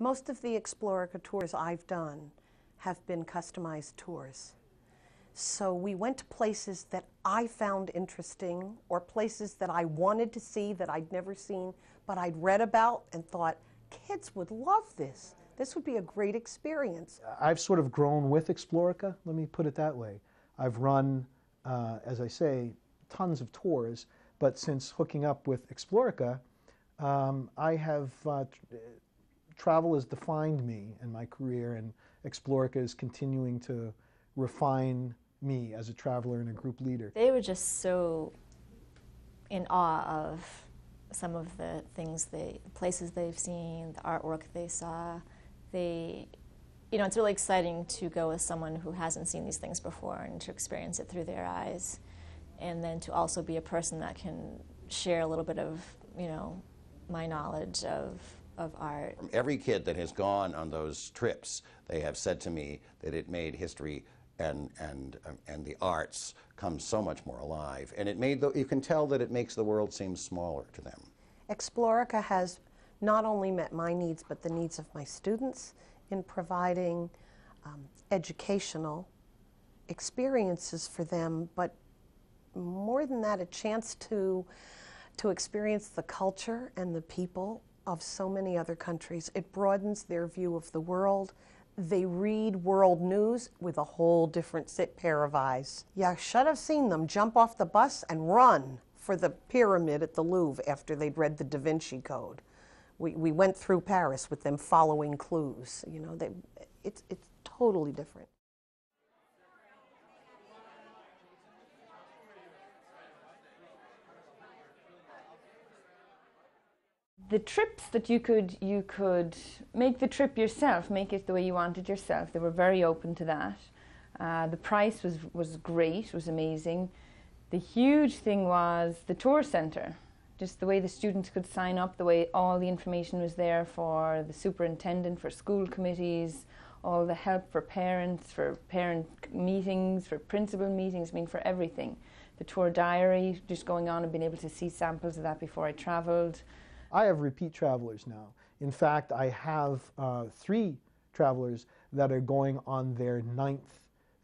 Most of the Explorica tours I've done have been customized tours. So we went to places that I found interesting or places that I wanted to see that I'd never seen, but I'd read about and thought, kids would love this. This would be a great experience. I've sort of grown with Explorica, let me put it that way. I've run, as I say, tons of tours, but since hooking up with Explorica, I have, travel has defined me and my career, and Explorica is continuing to refine me as a traveler and a group leader. They were just so in awe of some of the things, the places they've seen, the artwork they saw. It's really exciting to go with someone who hasn't seen these things before and to experience it through their eyes, and then to also be a person that can share a little bit of, my knowledge of art. Every kid that has gone on those trips, they have said to me that it made history and the arts come so much more alive, and you can tell that it makes the world seem smaller to them. Explorica has not only met my needs, but the needs of my students in providing educational experiences for them, but more than that, a chance to experience the culture and the people of so many other countries. It broadens their view of the world. They read world news with a whole different pair of eyes. You should have seen them jump off the bus and run for the pyramid at the Louvre after they'd read the Da Vinci Code. We went through Paris with them following clues. It's totally different. The trips that you could make the trip yourself, make it the way you wanted yourself. They were very open to that. The price was great, was amazing. The huge thing was the tour centre. Just the way the students could sign up, the way all the information was there for the superintendent, for school committees, all the help for parents meetings, for principal meetings, for everything. The tour diary, just going on and being able to see samples of that before I travelled. I have repeat travelers now. In fact, I have 3 travelers that are going on their 9th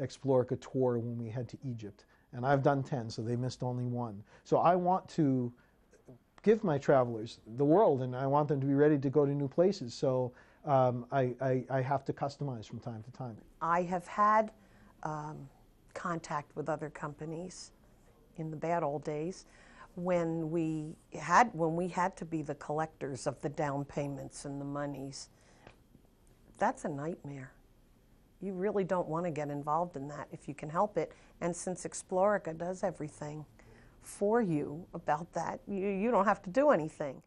Explorica tour when we head to Egypt. And I've done 10, so they missed only 1. So I want to give my travelers the world, and I want them to be ready to go to new places. So I have to customize from time to time. I have had contact with other companies in the bad old days when we had to be the collectors of the down payments and the monies. That's a nightmare. You really don't want to get involved in that if you can help it. And since Explorica does everything for you about that, you don't have to do anything.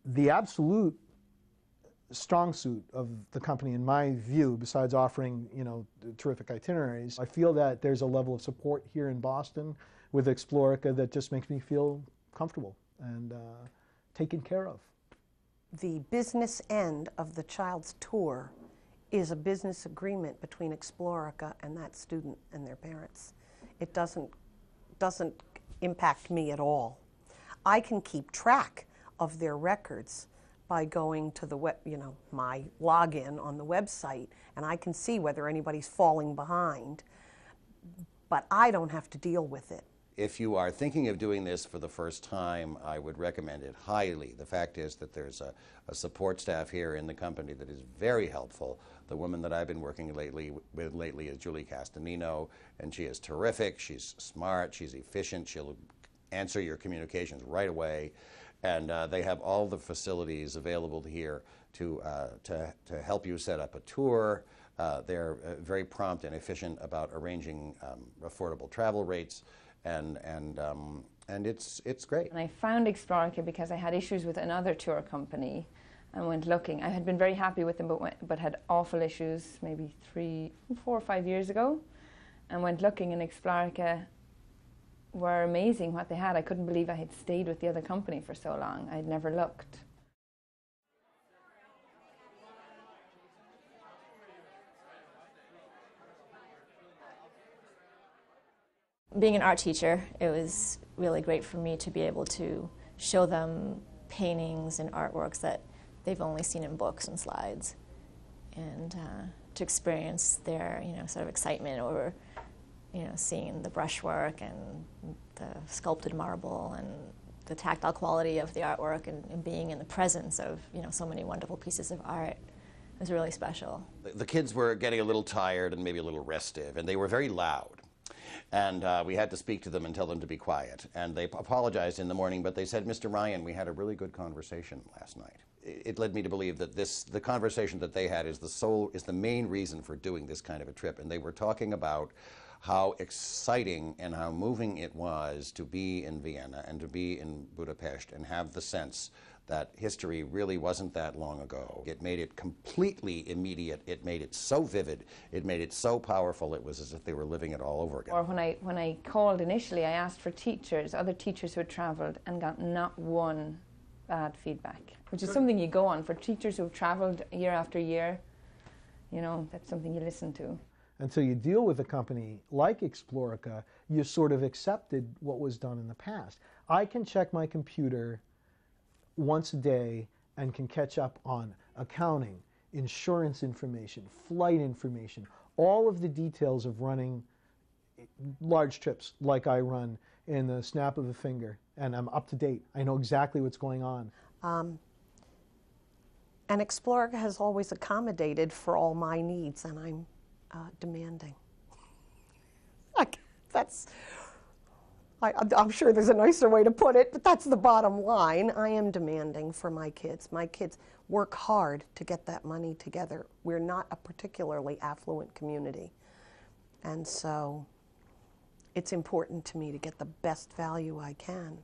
The absolute strong suit of the company, in my view, besides offering terrific itineraries, I feel that there's a level of support here in Boston with Explorica that just makes me feel comfortable and taken care of. The business end of the child's tour is a business agreement between Explorica and that student and their parents. It doesn't impact me at all. I can keep track of their records by going to the my login on the website, and I can see whether anybody's falling behind, but I don't have to deal with it. If you are thinking of doing this for the first time, I would recommend it highly. The fact is that there's a support staff here in the company that is very helpful. The woman that I've been working with lately is Julie Castanino, and she is terrific. She's smart, she's efficient, she'll answer your communications right away. And they have all the facilities available here to help you set up a tour. They're very prompt and efficient about arranging affordable travel rates, and it's great. And I found Explorica because I had issues with another tour company and went looking. I had been very happy with them, but had awful issues maybe 4 or 5 years ago, and went looking, and Explorica were amazing what they had. I couldn't believe I had stayed with the other company for so long. I had never looked. being an art teacher, it was really great for me to be able to show them paintings and artworks that they've only seen in books and slides, and to experience their, sort of excitement over, seeing the brushwork and the sculpted marble and the tactile quality of the artwork, and being in the presence of, so many wonderful pieces of art. It was really special. The kids were getting a little tired and maybe a little restive, and they were very loud. And we had to speak to them and tell them to be quiet. And they apologized in the morning, but they said, "Mr. Ryan, we had a really good conversation last night." It led me to believe that the conversation that they had is the main reason for doing this kind of a trip. And they were talking about how exciting and how moving it was to be in Vienna and to be in Budapest and have the sense that history really wasn't that long ago. It made it completely immediate. It made it so vivid. It made it so powerful. It was as if they were living it all over again. Or when I called initially, I asked for teachers, other teachers who had travelled, and got not one bad feedback, which is something you go on. For teachers who have travelled year after year, that's something you listen to. Until you deal with a company like Explorica, you sort of accepted what was done in the past. I can check my computer once a day and can catch up on accounting, insurance information, flight information, all of the details of running large trips like I run in the snap of a finger, and I'm up to date. I know exactly what's going on. And Explorica has always accommodated for all my needs, and I'm demanding. I'm sure there's a nicer way to put it, but that's the bottom line. I am demanding for my kids. My kids work hard to get that money together. We're not a particularly affluent community. And so it's important to me to get the best value I can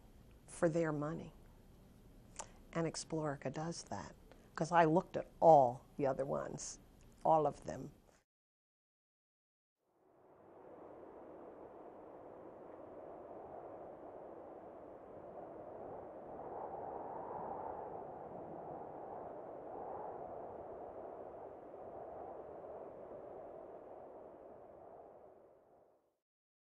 for their money. And Explorica does that, because I looked at all the other ones, all of them.